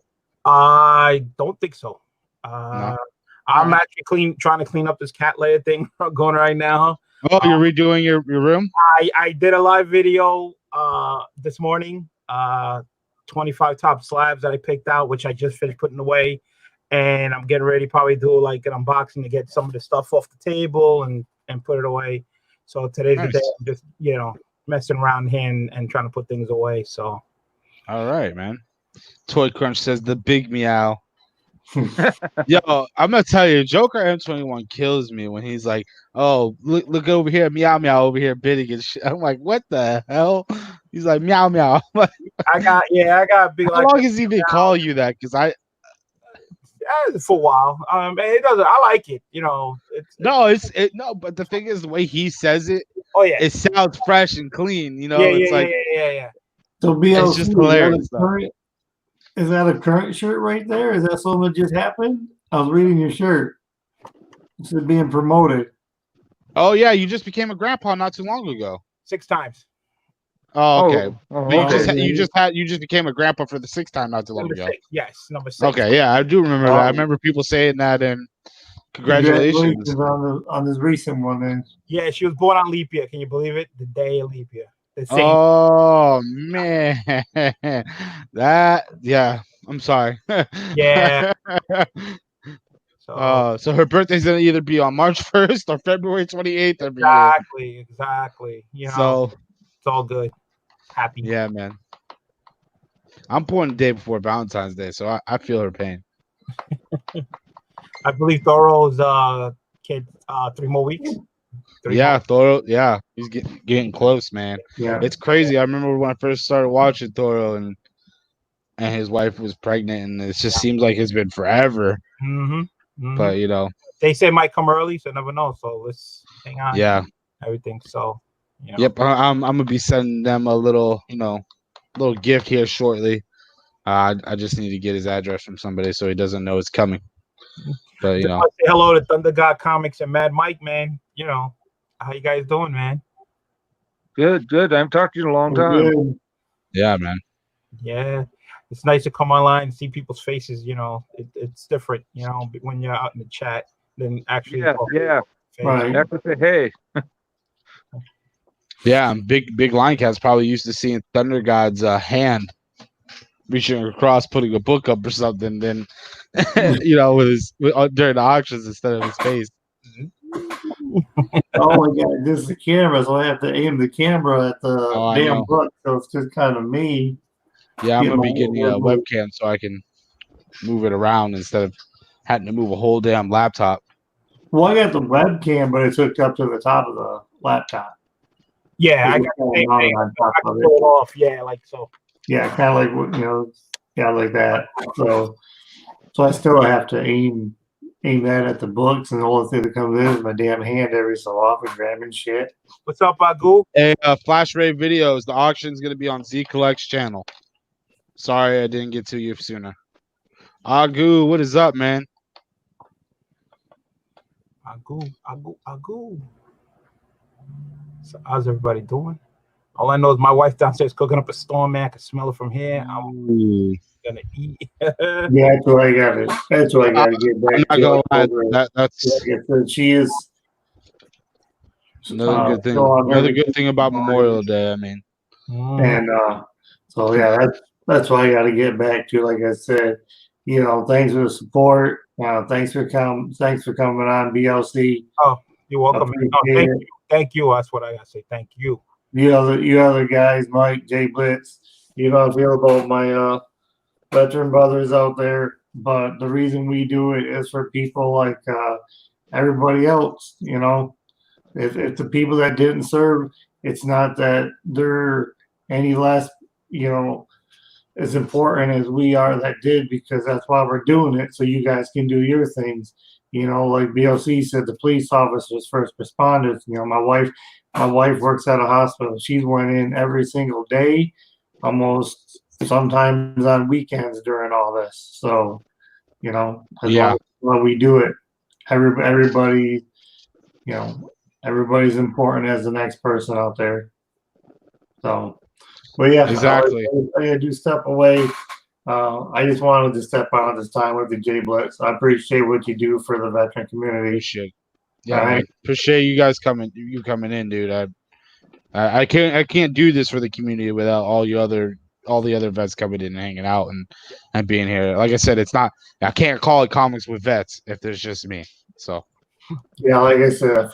I don't think so. No. I'm actually trying to clean up this cat layer thing going right now. Oh, you're redoing your room? I did a live video this morning, 25 top slabs that I picked out, which I just finished putting away, and I'm getting ready to probably do like an unboxing to get some of the stuff off the table and put it away. So today's Nice. the day I'm just messing around here and trying to put things away. So All right, man. Toy Crunch says the big meow. Yo, I'm gonna tell you, Joker M21 kills me when he's like, "Oh, look over here, meow meow over here bidding and shit." I'm like, "What the hell?" He's like, "Meow meow." I got big. How long has he been calling you that? Because for a while. It doesn't. I like it. No, but the thing is, the way he says it, Oh yeah. it sounds fresh and clean. Yeah. So BLC, It's just hilarious, though. Is that a current shirt right there? Is that something that just happened? I was reading your shirt. It's being promoted. Oh yeah, you just became a grandpa not too long ago. 6 times. Oh, okay. Oh, But okay. you just became a grandpa for the 6th time not too long Number ago. 6. Yes, number 6. Okay, yeah, I do remember that. I remember people saying that, and congratulations. on this recent one. Then Yeah, she was born on leap year. Can you believe it? The day of leap year. The same. Oh man, I'm sorry. Yeah. So So her birthday's gonna either be on March 1st or February 28th every year. exactly. So it's all good. Happy. yeah, man. I'm born the day before Valentine's Day, so I feel her pain. I believe Thoro's kid 3 more weeks. Yeah, Thoro. Yeah, he's getting close, man. yeah, It's crazy. I remember when I first started watching Thoro, and his wife was pregnant, and it just seems like it's been forever. Mm-hmm. But They say it might come early, so never know. So let's hang on. yeah. Everything. So Yep, I'm gonna be sending them a little gift here shortly. I just need to get his address from somebody so he doesn't know it's coming. But Say hello to Thunder God Comics and Mad Mike, man. How you guys doing, man? Good. I haven't talked to you in a long time. good. yeah, man. Yeah, it's nice to come online and see people's faces. It's different. When you're out in the chat than actually. Yeah. Right. Have to say hey. Yeah, and Big Lion Cat's probably used to seeing Thunder God's hand reaching across, putting a book up or something. Then with during the auctions instead of his face. Oh my god, just the camera, so I have to aim the camera at the Oh, I damn know. book, so it's just kind of me. Yeah, I'm Get gonna be my- getting a webcam so I can move it around instead of having to move a whole damn laptop. Well, I got the webcam, but it's hooked up to the top of the laptop. Yeah, I It's got all the same mounted thing. on top I of can it. pull it off. Yeah, like so. Yeah, kind of like what yeah, like that. So I still have to aim that at the books, and the only thing that comes in is my damn hand every so often grabbing shit. What's up, Agu? Hey, Flash Ray Videos, the auction's gonna be on Z Collect's channel. Sorry I didn't get to you sooner. Agu, what is up, man? Agu. So how's everybody doing? All I know is my wife downstairs cooking up a storm, man. I can smell it from here. I'm Ooh. gonna eat. Yeah, that's what I got to. That's what I got to get back I'm not to. gonna lie, that's Like I said, she is another good thing. so I'm Another very- good thing about Memorial Day. I mean, And so yeah, that's what I got to get back to. Like I said, thanks for the support. Thanks for coming on BLC. Oh, you're welcome. Man. No, Appreciate it. thank you. That's what I gotta say. Thank you. You other guys, Mike, Jay Blitz. You know how I feel about my veteran brothers out there, but the reason we do it is for people like everybody else. If the people that didn't serve, it's not that they're any less, as important as we are that did, because that's why we're doing it, so you guys can do your things. Like BLC said, the police officers, first responders. My wife works at a hospital. She's went in every single day, almost sometimes on weekends during all this. So, that's Yeah. why we do it. Everybody, everybody's important as the next person out there. So, but yeah, Exactly. I do step away. I just wanted to step out this time with the J Blitz. I appreciate what you do for the veteran community. Appreciate it. Yeah, All man. right. Appreciate you guys coming in, dude. I can't do this for the community without all the other vets coming in and hanging out and being here. Like I said, I can't call it comics with vets if there's just me. So Yeah, like I said,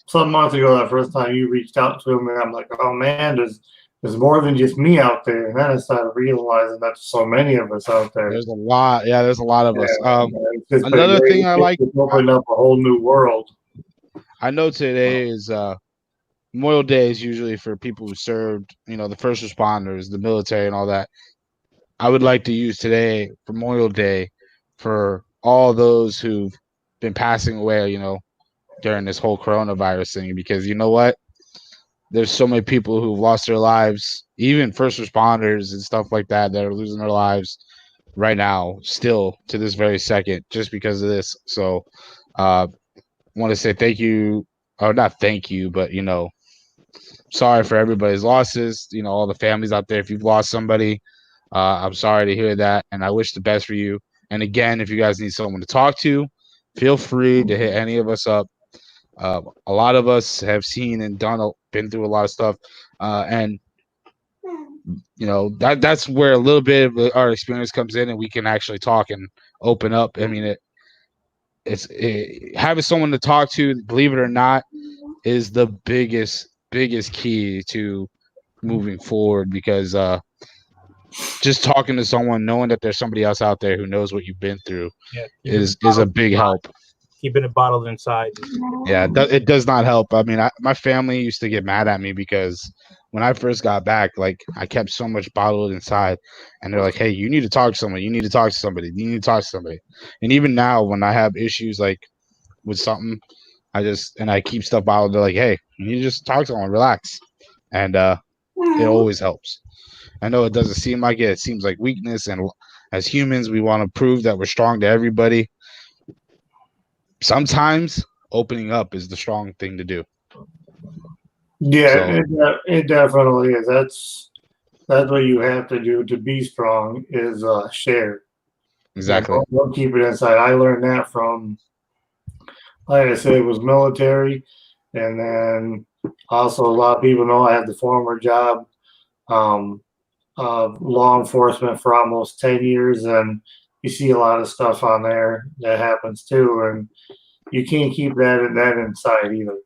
some months ago, that first time you reached out to me, I'm like, oh man, there's more than just me out there. And then I started realizing that there's so many of us out there. there's a lot. Yeah, there's a lot of us. It's just been Another great. thing I like, It's opened up a whole new world. I know today is Memorial Day is usually for people who served, the first responders, the military, and all that. I would like to use today, Memorial Day, for all those who've been passing away, during this whole coronavirus thing, because you know what? There's so many people who've lost their lives, even first responders and stuff like that are losing their lives right now, still to this very second, just because of this. So, want to say thank you, or not thank you, but sorry for everybody's losses. All the families out there. If you've lost somebody, I'm sorry to hear that, and I wish the best for you. And again, if you guys need someone to talk to, feel free to hit any of us up. A lot of us have seen and been through a lot of stuff, and that's where a little bit of our experience comes in, and we can actually talk and open up. I mean, having someone to talk to, believe it or not, is the biggest key to moving forward, because just talking to someone, knowing that there's somebody else out there who knows what you've been through, is a big help. Keeping it bottled inside. Yeah, it does not help. I mean, my family used to get mad at me because when I first got back, I kept so much bottled inside, and they're like, "Hey, you need to talk to someone. You need to talk to somebody. You need to talk to somebody." And even now, when I have issues with something, I keep stuff bottled. They're like, "Hey, you need to just talk to someone, relax," and it always helps. I know it doesn't seem like it. It seems like weakness, and as humans, we want to prove that we're strong to everybody. Sometimes opening up is the strong thing to do. Yeah, it definitely is. That's what you have to do to be strong, is share. Exactly. Don't keep it inside. I learned that from, like I said, it was military, and then also a lot of people know I had the former job of law enforcement for almost 10 years, and you see a lot of stuff on there that happens too. And you can't keep that inside either.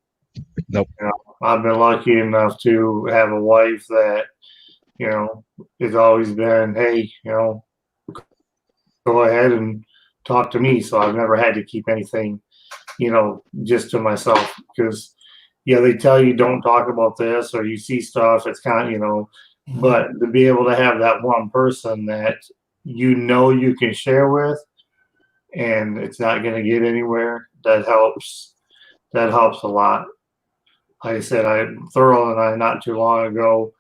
Nope. You know, I've been lucky enough to have a wife that, you know, has always been, hey, you know, go ahead and talk to me. So I've never had to keep anything, you know, just to myself, because yeah, they tell you don't talk about this, or you see stuff, it's kind of, you know, but to be able to have that one person that you know you can share with and it's not going to get anywhere, that helps a lot. Like I said, Thurl and I not too long ago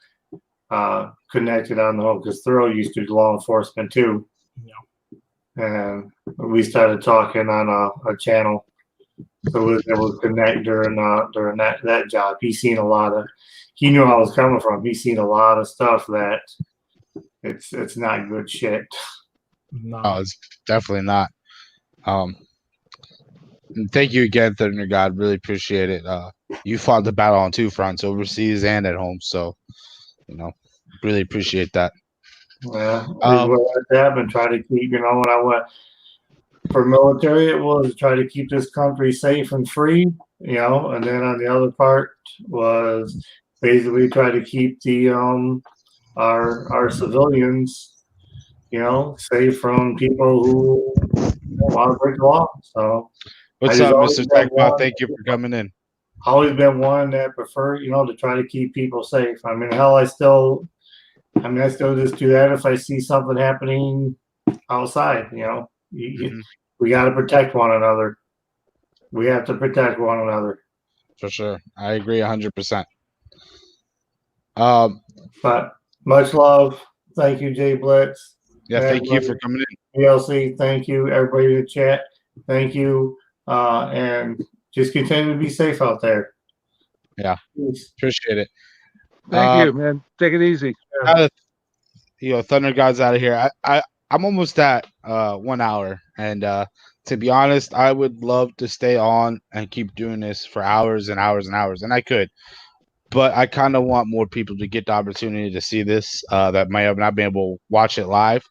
connected on the whole, because Thurl used to do law enforcement too. And we started talking on a channel, so we was able to connect during that job. He knew I was coming from. He's seen a lot of stuff that it's not good shit. No. Oh, it's definitely not. And thank you again, Thunder God. Really appreciate it. You fought the battle on two fronts, overseas and at home. So, you know, really appreciate that. Yeah, I've been trying to keep, you know, when I went for military, it was try to keep this country safe and free, you know, and then on the other part was basically try to keep the our civilians, you know, safe from people who want to break the law. So What's up, Mr. Techbot? Thank you for coming in. Always been one that prefer, you know, to try to keep people safe. I mean, hell, I still just do that if I see something happening outside. You know, we got to protect one another. We have to protect one another. For sure, I agree 100%. But much love. Thank you, Jay Blitz. Yeah, thank you for coming in. PLC, thank you. Everybody in the chat, thank you. And just continue to be safe out there. Yeah, appreciate it. Thank you, man. Take it easy. You know, Thunder God's out of here. I'm almost at 1 hour, and to be honest, I would love to stay on and keep doing this for hours and hours and hours, and I could, but I kind of want more people to get the opportunity to see this that might have not been able to watch it live,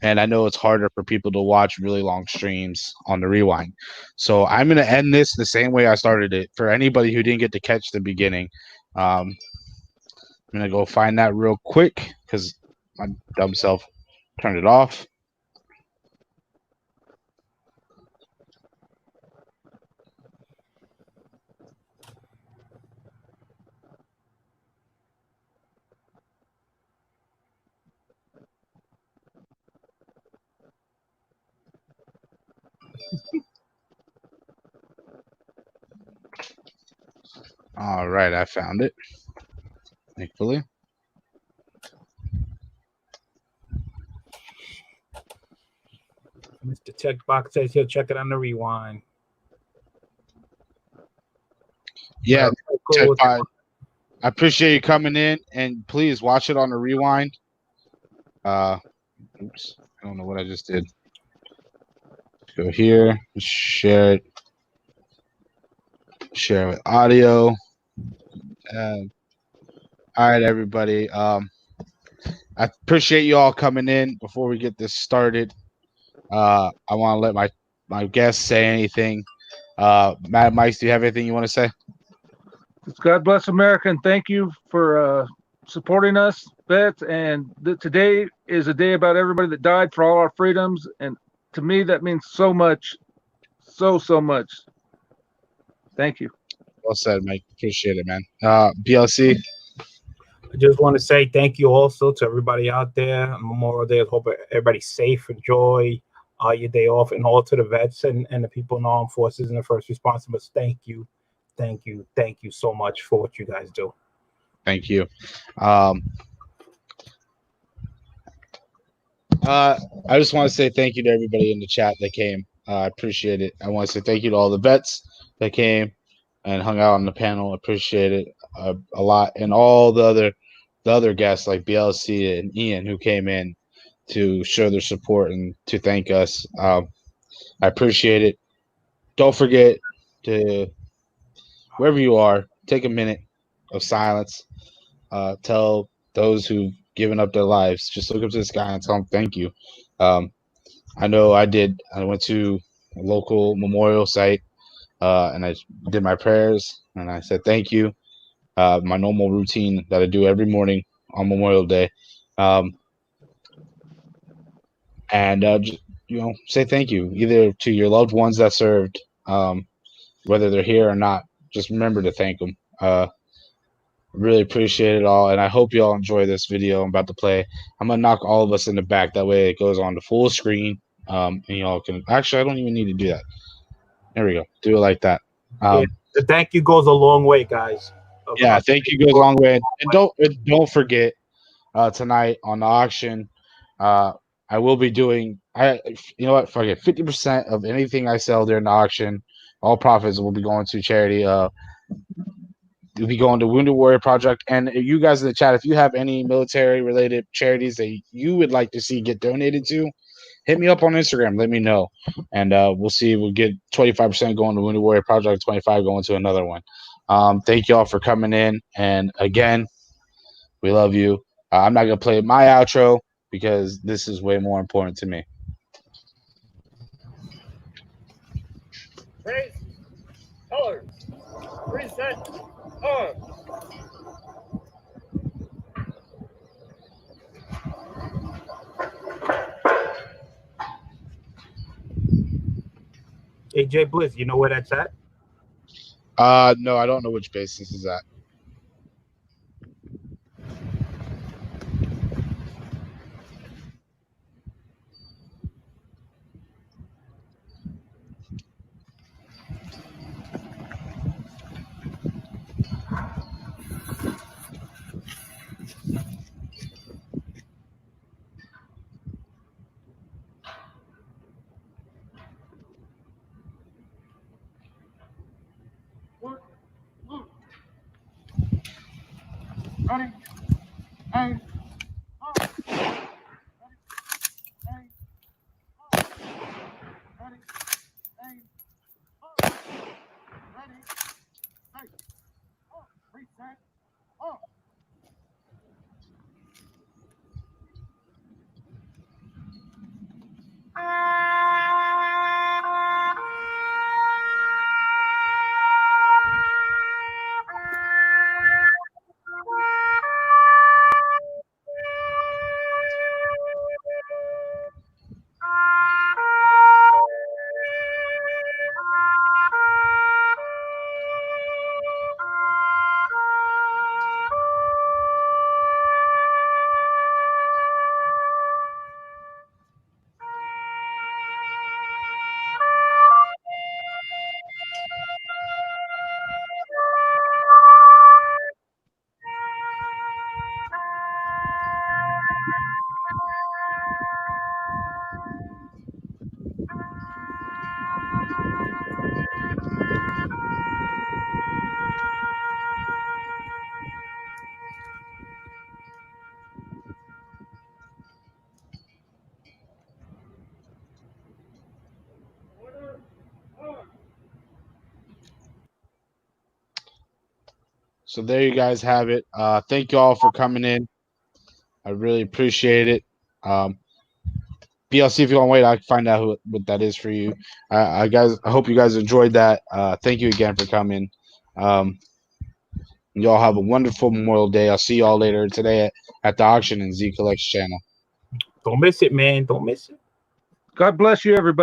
and I know it's harder for people to watch really long streams on the rewind. So I'm going to end this the same way I started it. For anybody who didn't get to catch the beginning, I'm going to go find that real quick because my dumb self turned it off. All right, I found it. Thankfully. Mr. Checkbox says he'll check it on the rewind. Yeah, Cool. I appreciate you coming in, and please watch it on the rewind. Oops, I don't know what I just did. Go here, share it, share with audio. All right, everybody. I appreciate you all coming in. Before we get this started, I want to let my guests say anything. Matt, Mike, do you have anything you want to say? God bless America, and thank you for supporting us, vets. And today is a day about everybody that died for all our freedoms, and to me that means so much, so much. Thank you. Well said, Mike. Appreciate it, man. BLC. I just want to say thank you also to everybody out there on Memorial Day. I hope everybody's safe. Enjoy your day off, and all to the vets and the people in the armed forces and the first responders. Thank you. Thank you. Thank you so much for what you guys do. Thank you. I just want to say thank you to everybody in the chat that came. I appreciate it. I want to say thank you to all the vets that came and hung out on the panel. Appreciate it a lot, and all the other guests like BLC and Ian who came in to show their support and to thank us. I appreciate it. Don't forget to, wherever you are, take a minute of silence. Tell those who've given up their lives, just look up to the sky and tell them thank you. I know I did. I went to a local memorial site and I did my prayers, and I said thank you. My normal routine that I do every morning on Memorial Day, and just, say thank you either to your loved ones that served, whether they're here or not. Just remember to thank them. Really appreciate it all, and I hope you all enjoy this video I'm about to play. I'm gonna knock all of us in the back, that way it goes on the full screen, and y'all can actually, I don't even need to do that. There we go. Do it like that. The thank you goes a long way, guys. Yeah, thank you goes a long way, and don't forget tonight on the auction, I will be doing. You know what? Fuck it. 50% of anything I sell during the auction, all profits will be going to charity. You'll be going to Wounded Warrior Project. And you guys in the chat, if you have any military-related charities that you would like to see get donated to, hit me up on Instagram. Let me know. And we'll see. We'll get 25% going to Wounded Warrior Project, 25 going to another one. Thank you all for coming in. And again, we love you. I'm not going to play my outro because this is way more important to me. Raise, colors, reset, arms. AJ Bliss, you know where that's at? No, I don't know which base this is at. Ready, aim, arms. Ready, aim, arms. Ready, aim, arms. Ready, sight, arms. Reset, arms. So there you guys have it. Thank you all for coming in. I really appreciate it. BLC, if you want to wait, I can find out what that is for you. I hope you guys enjoyed that. Thank you again for coming. Y'all have a wonderful Memorial Day. I'll see y'all later today at the auction in Z Collects channel. Don't miss it, man. Don't miss it. God bless you, everybody.